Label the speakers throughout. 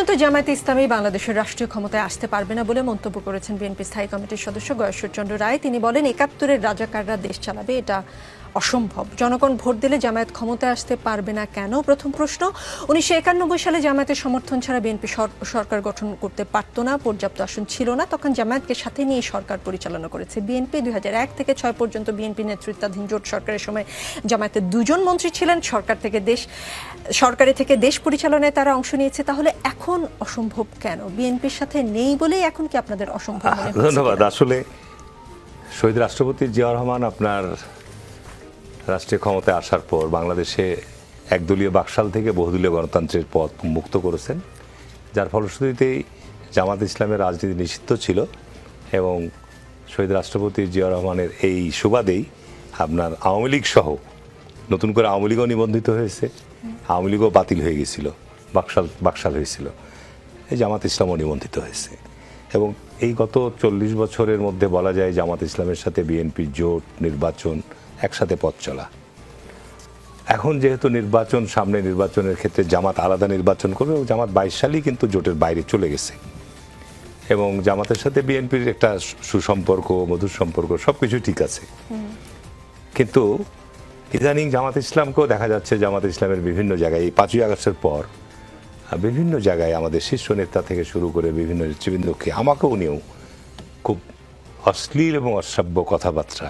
Speaker 1: দ্বিতীয়ত জামায়াতে ইসলামী বাংলাদেশের রাষ্ট্রীয় ক্ষমতায় আসতে পারবে না বলে মন্তব্য করেছেন বিএনপি স্থায়ী কমিটির সদস্য গয়েশ্বরচন্দ্র রায়। তিনি বলেন, ৭১-এর রাজাকাররা দেশ চালাবে, এটা অসম্ভব। জনগণ ভোট দিলে জামায়াত ক্ষমতায় আসতে পারবে না কেন? প্রথম প্রশ্ন। ১৯৯১ সালে জামায়াতের সমর্থন ছাড়া বিএনপি সরকার গঠন করতে পারত না, পর্যাপ্ত আসন ছিল না, তখন জামায়াতকে সাথে নিয়ে সরকার পরিচালনা করেছে বিএনপি। ২০০১ থেকে ৬ পর্যন্ত বিএনপি নেতৃত্বাধীন জোট সরকারের সময় জামায়াতের ২ জন মন্ত্রী ছিলেন। সরকারি থেকে দেশ পরিচালনায় তারা অংশ নিয়েছে। তাহলে এখন অসম্ভব কেন? বিএনপির সাথে নেই বলেই এখন কি আপনাদের অসম্ভব মনে হচ্ছে?
Speaker 2: ধন্যবাদ। আসলে শহীদ রাষ্ট্রপতি জিয়াউর রহমান আপনার রাষ্ট্রীয় ক্ষমতায় আসার পর বাংলাদেশে একদলীয় বাকশাল থেকে বহুদলীয় গণতন্ত্রের পথ মুক্ত করেছেন, যার ফলশ্রুতিতেই জামাত ইসলামের রাজনীতি নিষিদ্ধ ছিল এবং শহীদ রাষ্ট্রপতি জিয়াউর রহমানের এই সুবাদেই আপনার আওয়ামী লীগ সহ নতুন করে আওয়ামী লীগও নিবন্ধিত হয়েছে, আওয়ামী লীগও বাতিল হয়ে গেছিল, বাকশাল হয়েছিল, এই জামাত ইসলামও নিবন্ধিত হয়েছে। এবং এই গত ৪০ বছরের মধ্যে বলা যায় জামাত ইসলামের সাথে বিএনপির জোট, নির্বাচন, একসাথে পথ চলা। এখন যেহেতু নির্বাচন সামনে, নির্বাচনের ক্ষেত্রে জামাত আলাদা নির্বাচন করবে এবং জামাত ২২ সালেই কিন্তু জোটের বাইরে চলে গেছে এবং জামাতের সাথে বিএনপির একটা সুসম্পর্ক, মধুর সম্পর্ক, সবকিছু ঠিক আছে। কিন্তু ইদানিং জামাত ইসলামকেও দেখা যাচ্ছে জামাত ইসলামের বিভিন্ন জায়গায় এই ৫ই আগস্টের পর বিভিন্ন জায়গায় আমাদের শীর্ষ নেতা থেকে শুরু করে বিভিন্ন নেতৃবৃন্দকে, আমাকেও নিয়েও খুব অশ্লীল এবং অশ্রাব্য কথাবার্তা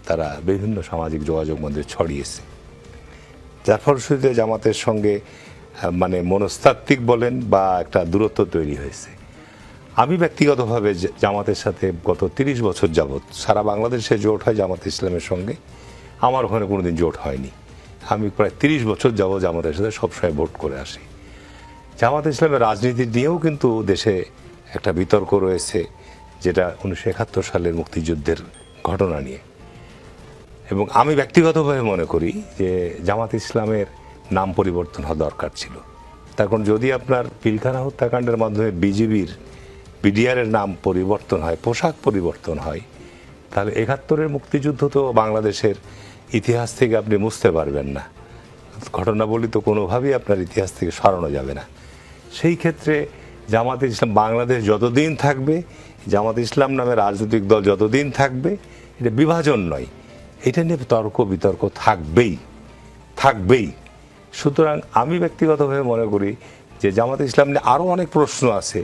Speaker 2: তারা বিভিন্ন সামাজিক যোগাযোগ মধ্যে ছড়িয়েছে, যার ফলশ্রুতিতে জামাতের সঙ্গে মানে মনস্তাত্ত্বিক বলেন বা একটা দূরত্ব তৈরি হয়েছে। আমি ব্যক্তিগতভাবে জামাতের সাথে গত ৩০ বছর যাবৎ সারা বাংলাদেশে জোট হয় জামাত ইসলামের সঙ্গে, আমার ওখানে কোনোদিন জোট হয়নি। আমি প্রায় ৩০ বছর যাবৎ জামাতের সাথে সবসময় ভোট করে আসি। জামাত ইসলামের রাজনীতি নিয়েও কিন্তু দেশে একটা বিতর্ক রয়েছে, যেটা ১৯৭১ সালের মুক্তিযুদ্ধের ঘটনা নিয়ে। এবং আমি ব্যক্তিগতভাবে মনে করি যে জামাত ইসলামের নাম পরিবর্তন হওয়া দরকার ছিল। তার কারণ যদি আপনার পিলখানা হত্যাকাণ্ডের মাধ্যমে বিডিআরের নাম পরিবর্তন হয়, পোশাক পরিবর্তন হয়, তাহলে ৭১-এর মুক্তিযুদ্ধ তো বাংলাদেশের ইতিহাস থেকে আপনি মুছতে পারবেন না, ঘটনাবলী তো কোনোভাবেই আপনার ইতিহাস থেকে সরানো যাবে না। সেই ক্ষেত্রে জামাত ইসলাম বাংলাদেশ যতদিন থাকবে, জামাত ইসলাম নামে রাজনৈতিক দল যতদিন থাকবে, এটা বিভাজন নয়, এটা নিয়ে তর্ক বিতর্ক থাকবেই। সুতরাং আমি ব্যক্তিগতভাবে মনে করি যে জামাত ইসলাম নিয়ে আরও অনেক প্রশ্ন আছে,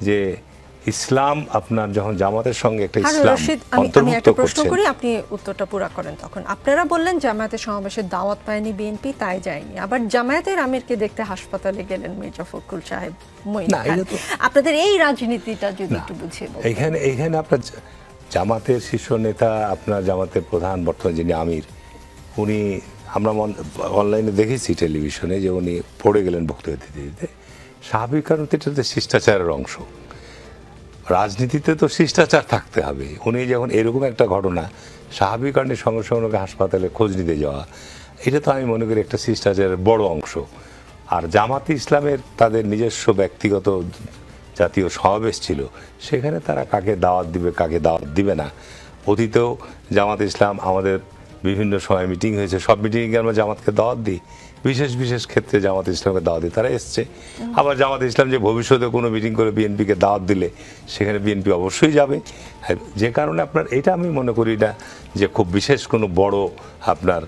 Speaker 2: যে ইসলাম আপনার যখন জামাতের সঙ্গে একটা ইসলাম অন্তর্ভুক্ত করছেন।
Speaker 1: করি, আপনি উত্তরটা পুরো করেন। তখন আপনারা বললেন জামায়াতের সমাবেশে দাওয়াত পায়নি বিএনপি, তাই যায়নি। আবার জামায়াতের আমিরকে দেখতে হাসপাতালে গেলেন মির্জা ফখরুল সাহেব। আপনাদের এই রাজনীতিটা যদি একটু বুঝিয়ে বলেন।
Speaker 2: এইখানে আপনার জামাতের শীর্ষ নেতা, আপনার জামাতের প্রধান বর্তমান যিনি আমির, উনি আমরা অনলাইনে দেখেছি টেলিভিশনে যে উনি পড়ে গেলেন বক্তব্য দিতে। স্বাভাবিক কারণ এটা তো শিষ্টাচারের অংশ, রাজনীতিতে তো শিষ্টাচার থাকতে হবে। উনি যখন এরকম একটা ঘটনা, স্বাভাবিক কারণে সঙ্গে সঙ্গে হাসপাতালে খোঁজ নিতে যাওয়া, এটা তো আমি মনে করি একটা শিষ্টাচারের বড় অংশ। আর জামাতে ইসলামের তাদের নিজস্ব ব্যক্তিগত জাতীয় সমাবেশ ছিল, সেখানে তারা কাকে দাওয়াত দিবে কাকে দাওয়াত দিবে না। অতীতেও জামাত ইসলাম আমাদের বিভিন্ন সময় মিটিং হয়েছে, সব মিটিংয়ে আমরা জামাতকে দাওয়াত দিই, বিশেষ ক্ষেত্রে জামাত ইসলামকে দাওয়াত দিই, তারা এসছে। আবার জামাত ইসলাম যে ভবিষ্যতে কোনো মিটিং করে বিএনপিকে দাওয়াত দিলে সেখানে বিএনপি অবশ্যই যাবে। যে কারণে আপনার এটা আমি মনে করি না যে খুব বিশেষ কোনো বড় আপনার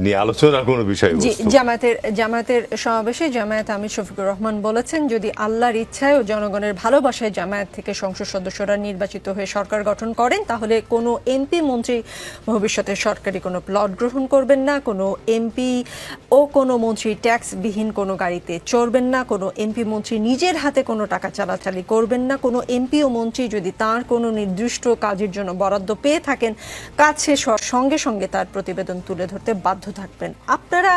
Speaker 2: নিয়ে আলোচনার কোনো বিষয়।
Speaker 1: জামায়াতের সমাবেশে জামায়াত আমির শফিকুর রহমান বলেছেন, যদি আল্লাহর ইচ্ছায় ও জনগণের ভালোবাসায় জামায়াত থেকে সংসদ সদস্যরা নির্বাচিত হয়ে সরকার গঠন করেন, তাহলে কোনো এমপি মন্ত্রী ভবিষ্যতে সরকারি কোনো প্লট গ্রহণ করবেন না, কোনো এমপি ও কোনো মন্ত্রী ট্যাক্সবিহীন কোনো গাড়িতে চড়বেন না, কোনো এমপি মন্ত্রী নিজের হাতে কোনো টাকা চালাচালি করবেন না, কোনো এমপি ও মন্ত্রী যদি তার কোনো নির্দিষ্ট কাজের জন্য বরাদ্দ পেয়ে থাকেন, কাজ শেষ হওয়ার সঙ্গে সঙ্গে তার প্রতিবেদন তুলে ধরতে বাধ্য থাকবেন। আপনারা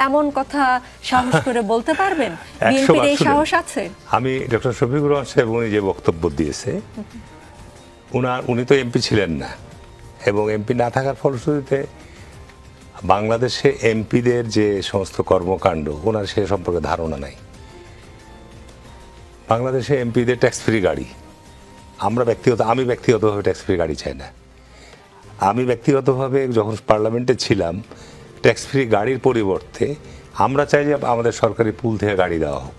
Speaker 1: এমন কথা সাহস করে বলতে পারবেন? বিএনপির এই সাহস আছে?
Speaker 2: আমি ডক্টর শফিকুর রহমান সাহেব উনি যে বক্তব্য দিয়েছে, উনি তো এমপি ছিলেন না, এবং এমপি না থাকার ফলশ্রুতিতে বাংলাদেশে এমপিদের যে সমস্ত কর্মকাণ্ড ওনার সে সম্পর্কে ধারণা নাই। বাংলাদেশে এমপিদের ট্যাক্স ফ্রি গাড়ি, আমি ব্যক্তিগতভাবে ট্যাক্স ফ্রি গাড়ি চাই না। আমি ব্যক্তিগতভাবে যখন পার্লামেন্টে ছিলাম, ট্যাক্স ফ্রি গাড়ির পরিবর্তে আমরা চাই যে আমাদের সরকারি পুল থেকে গাড়ি দেওয়া হোক।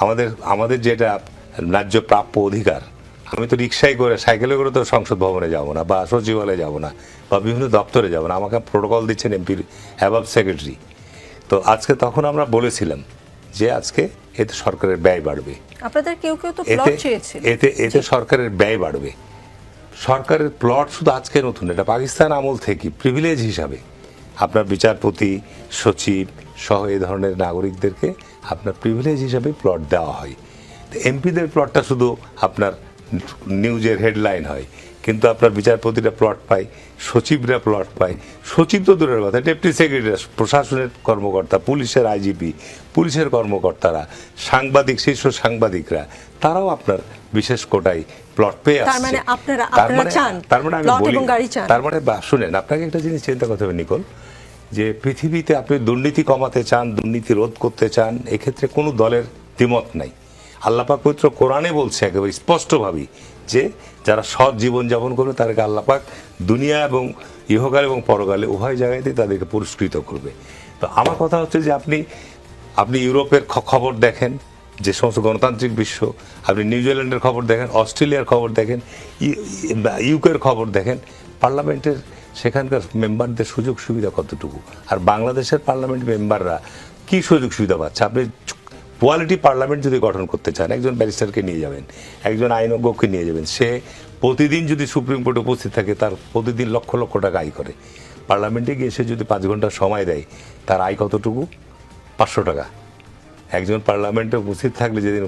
Speaker 2: আমাদের আমাদের যেটা ন্যায্য প্রাপ্য অধিকার, আমি তো রিক্সায় করে সাইকেলে করে তো সংসদ ভবনে যাব না, বা সচিবালয়ে যাব না, বা বিভিন্ন দপ্তরে যাব না, আমাকে প্রোটোকল দিচ্ছেন এমপির অ্যাবাব সেক্রেটারি। তো আজকে তখন আমরা বলেছিলাম যে আজকে এতে সরকারের ব্যয় বাড়বে,
Speaker 1: আপনাদের কেউ কেউ তো প্লট চেয়েছিল।
Speaker 2: এতে সরকারের ব্যয় বাড়বে। সরকারের প্লট শুধু আজকে নতুন, এটা পাকিস্তান আমল থেকে প্রিভিলেজ হিসাবে আপনার বিচারপতি, সচিব সহ এই ধরনের নাগরিকদেরকে আপনার প্রিভিলেজ হিসাবে প্লট দেওয়া হয়। তো এমপিদের প্লটটা শুধু আপনার নিউজের হেডলাইন হয়, কিন্তু আপনার বিচারপতিরা প্লট পায়, সচিবরা প্লট পায়। সচিব তো দূরের কথা, ডেপুটি সেক্রেটারি, প্রশাসনের কর্মকর্তা, পুলিশের আইজিপি, পুলিশের কর্মকর্তারা, সাংবাদিক, শীর্ষ সাংবাদিকরা, তারাও আপনার বিশেষ কোটায় প্লট পেয়ে আসছে।
Speaker 1: তার মানে আপনারা চান
Speaker 2: তার মানে আমি
Speaker 1: প্লট
Speaker 2: বলি,
Speaker 1: এবং গাড়ি চান।
Speaker 2: তার মানে শুনেন, আপনাকে একটা জিনিস চিন্তা করতে হবে নিকোল, যে পৃথিবীতে আপনি দুর্নীতি কমাতে চান, দুর্নীতি রোধ করতে চান, এক্ষেত্রে কোনো দলের দ্বিমত নাই। আল্লাহ পাক পবিত্র কোরআনে বলছে একেবারে স্পষ্টভাবেই যে যারা সৎ জীবন যাপন করবে তাদেরকে আল্লাহ পাক দুনিয়া এবং ইহকাল এবং পরকালে উভয় জায়গাতেই তাদেরকে পুরস্কৃত করবে। তো আমার কথা হচ্ছে যে আপনি ইউরোপের খবর দেখেন, যে সমস্ত গণতান্ত্রিক বিশ্ব, আপনি নিউজিল্যান্ডের খবর দেখেন, অস্ট্রেলিয়ার খবর দেখেন, ইউকের খবর দেখেন, পার্লামেন্টের সেখানকার মেম্বারদের সুযোগ সুবিধা কতটুকু, আর বাংলাদেশের পার্লামেন্ট মেম্বাররা কি সুযোগ সুবিধা পাচ্ছে। আপনি কোয়ালিটি পার্লামেন্ট যদি গঠন করতে চান, একজন ব্যারিস্টারকে নিয়ে যাবেন, একজন আইনজ্ঞকে নিয়ে যাবেন, সে প্রতিদিন যদি সুপ্রিম কোর্টে উপস্থিত থাকে, তার প্রতিদিন লক্ষ লক্ষ টাকা আয় করে। পার্লামেন্টে গিয়ে সে যদি 5 ঘন্টা সময় দেয়, তার আয় কতটুকু? 500 টাকা। একজন পার্লামেন্টে উপস্থিত থাকলে, যেদিন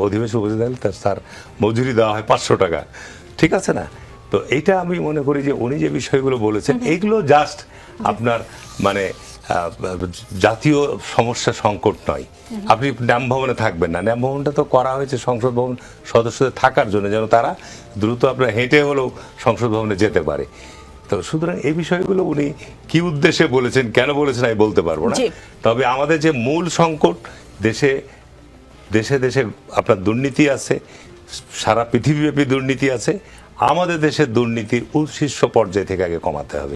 Speaker 2: অধিবেশনে উপস্থিত থাকলে তার মজুরি দেওয়া হয় 500 টাকা, ঠিক আছে না? তো এইটা আমি মনে করি যে উনি যে বিষয়গুলো বলেছেন, এইগুলো জাস্ট আপনার মানে জাতীয় সমস্যা সংকট নয়। আপনি ন্যাম ভবনে থাকবেন না, ন্যাম ভবনটা তো করা হয়েছে সংসদ ভবন সদস্যদের থাকার জন্য, যেন তারা দ্রুত আপনার হেঁটে হলেও সংসদ ভবনে যেতে পারে। তো সুতরাং এই বিষয়গুলো উনি কি উদ্দেশ্যে বলেছেন, কেন বলেছেন আমি বলতে পারবো না। তবে আমাদের যে মূল সংকট, দেশে দেশে দেশে আপনার দুর্নীতি আছে, সারা পৃথিবীব্যাপী দুর্নীতি আছে। আমাদের দেশের দুর্নীতির শীর্ষ পর্যায় থেকে আগে কমাতে হবে।